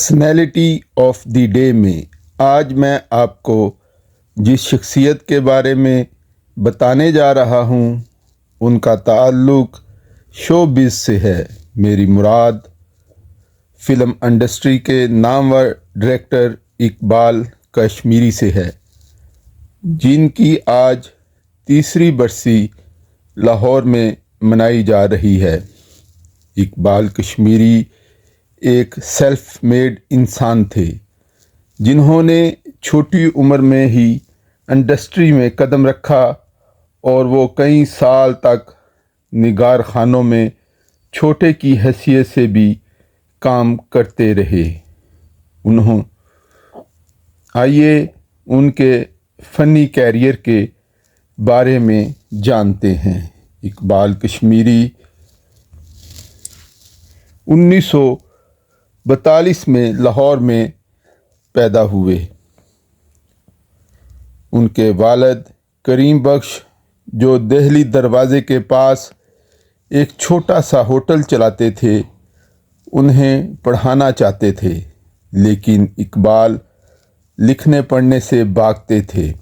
Personality of the day میں آج میں آپ کو جس شخصیت کے بارے میں بتانے جا رہا ہوں ان کا تعلق شو بز سے ہے۔ میری مراد فلم انڈسٹری کے نامور ڈائریکٹر اقبال کشمیری سے ہے، جن کی آج تیسری برسی لاہور میں منائی جا رہی ہے۔ اقبال کشمیری ایک سیلف میڈ انسان تھے، جنہوں نے چھوٹی عمر میں ہی انڈسٹری میں قدم رکھا اور وہ کئی سال تک نگار خانوں میں چھوٹے کی حیثیت سے بھی کام کرتے رہے۔ آئیے ان کے فنی کیریئر کے بارے میں جانتے ہیں۔ اقبال کشمیری 1942 میں لاہور میں پیدا ہوئے۔ ان کے والد کریم بخش، جو دہلی دروازے کے پاس ایک چھوٹا سا ہوٹل چلاتے تھے، انہیں پڑھانا چاہتے تھے، لیکن اقبال لکھنے پڑھنے سے بھاگتے تھے۔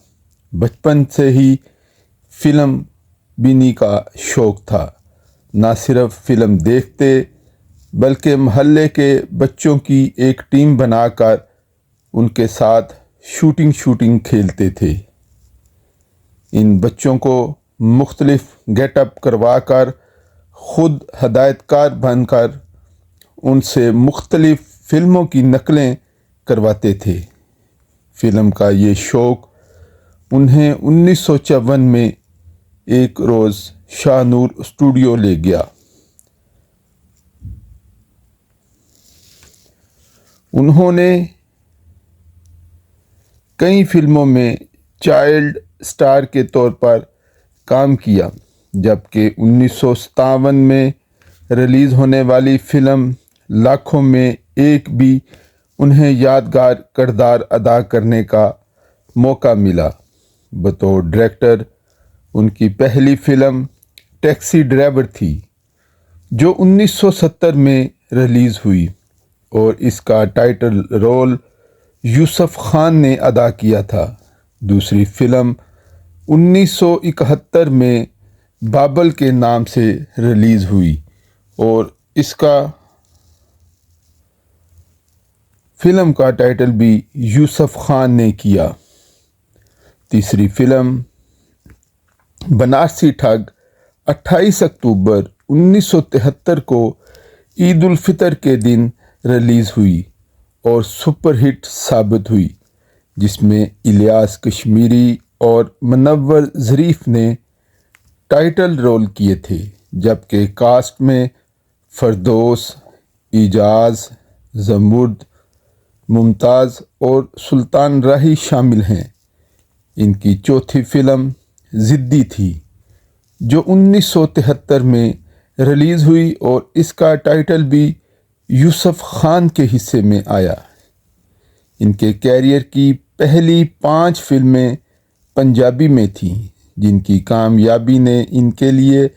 بچپن سے ہی فلم بینی کا شوق تھا۔ نہ صرف فلم دیکھتے بلکہ محلے کے بچوں کی ایک ٹیم بنا کر ان کے ساتھ شوٹنگ کھیلتے تھے۔ ان بچوں کو مختلف گیٹ اپ کروا کر خود ہدایت کار بن کر ان سے مختلف فلموں کی نقلیں کرواتے تھے۔ فلم کا یہ شوق انہیں 1954 میں ایک روز شاہ نور اسٹوڈیو لے گیا۔ انہوں نے کئی فلموں میں چائلڈ سٹار کے طور پر کام کیا، جبکہ 1957 میں ریلیز ہونے والی فلم لاکھوں میں ایک بھی انہیں یادگار کردار ادا کرنے کا موقع ملا۔ بطور ڈائریکٹر ان کی پہلی فلم ٹیکسی ڈرائیور تھی، جو 1970 میں ریلیز ہوئی اور اس کا ٹائٹل رول یوسف خان نے ادا کیا تھا۔ دوسری فلم 1971 میں بابل کے نام سے ریلیز ہوئی اور اس کا فلم کا ٹائٹل بھی یوسف خان نے کیا۔ تیسری فلم بنارسی ٹھگ 28 اکتوبر 1973 کو عید الفطر کے دن ریلیز ہوئی اور سپر ہٹ ثابت ہوئی، جس میں الیاس کشمیری اور منور ظریف نے ٹائٹل رول کیے تھے، جبکہ کاسٹ میں فردوس، اعجاز، زمرد، ممتاز اور سلطان راہی شامل ہیں۔ ان کی چوتھی فلم ضدی تھی، جو 1973 میں ریلیز ہوئی اور اس کا ٹائٹل بھی یوسف خان کے حصے میں آیا۔ ان کے کیریئر کی پہلی 5 فلمیں پنجابی میں تھیں، جن کی کامیابی نے ان کے لیے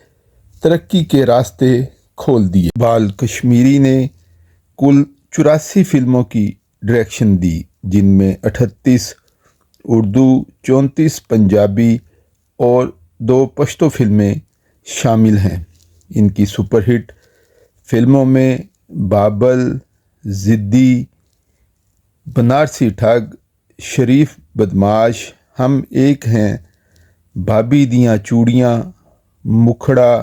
ترقی کے راستے کھول دیے۔ اقبال کشمیری نے کل 84 فلموں کی ڈائریکشن دی، جن میں 38 اردو، 34 پنجابی اور 2 پشتو فلمیں شامل ہیں۔ ان کی سپر ہٹ فلموں میں بابل، ضدی، بنارسی ٹھگ، شریف بدماش، ہم ایک ہیں، بھابی دیاں چوڑیاں، مکھڑا،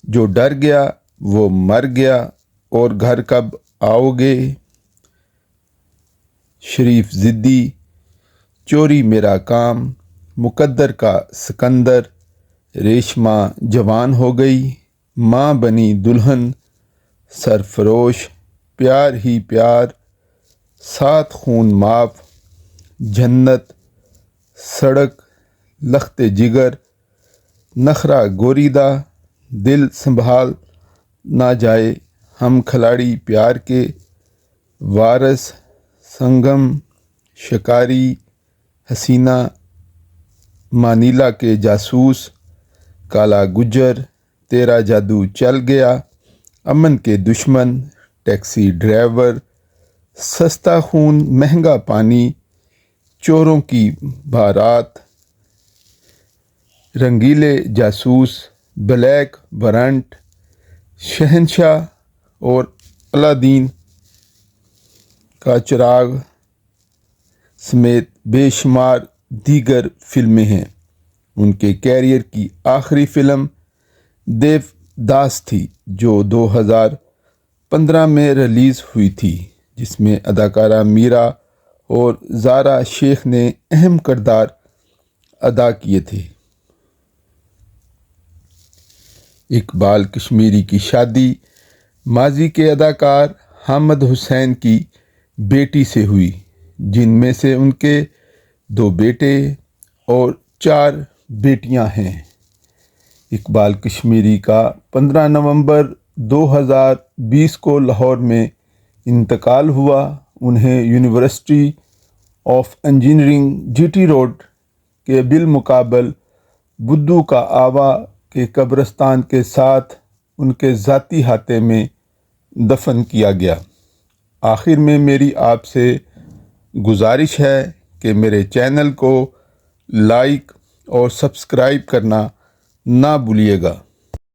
جو ڈر گیا وہ مر گیا اور گھر کب آؤ گے، شریف ضدی، چوری میرا کام، مقدر کا سکندر، ریشمہ جوان ہو گئی، ماں بنی دلہن، سرفروش، پیار ہی پیار، سات خون معاف، جنت، سڑک، لخت جگر، نخرہ گوریدہ، دل سنبھال نہ جائے، ہم کھلاڑی پیار کے، وارث، سنگم، شکاری، حسینہ، مانیلا کے جاسوس، کالا گجر، تیرا جادو چل گیا، امن کے دشمن، ٹیکسی ڈرائیور، سستا خون مہنگا پانی، چوروں کی بارات، رنگیلے جاسوس، بلیک وارنٹ، شہنشاہ اور الادین کا چراغ سمیت بے شمار دیگر فلمیں ہیں۔ ان کے کیریئر کی آخری فلم دیو داس تھی جو 2015 میں ریلیز ہوئی تھی، جس میں اداکارہ میرا اور زارا شیخ نے اہم کردار ادا کیے تھے۔ اقبال کشمیری کی شادی ماضی کے اداکار حامد حسین کی بیٹی سے ہوئی، جن میں سے ان کے 2 بیٹے اور 4 بیٹیاں ہیں۔ اقبال کشمیری کا 15 نومبر 2020 کو لاہور میں انتقال ہوا۔ انہیں university of engineering G T road کے بالمقابل بدھو کا آوا کے قبرستان کے ساتھ ان کے ذاتی احاطے میں دفن کیا گیا۔ آخر میں میری آپ سے گزارش ہے کہ میرے چینل کو لائک اور سبسکرائب کرنا نہ بھولیے گا۔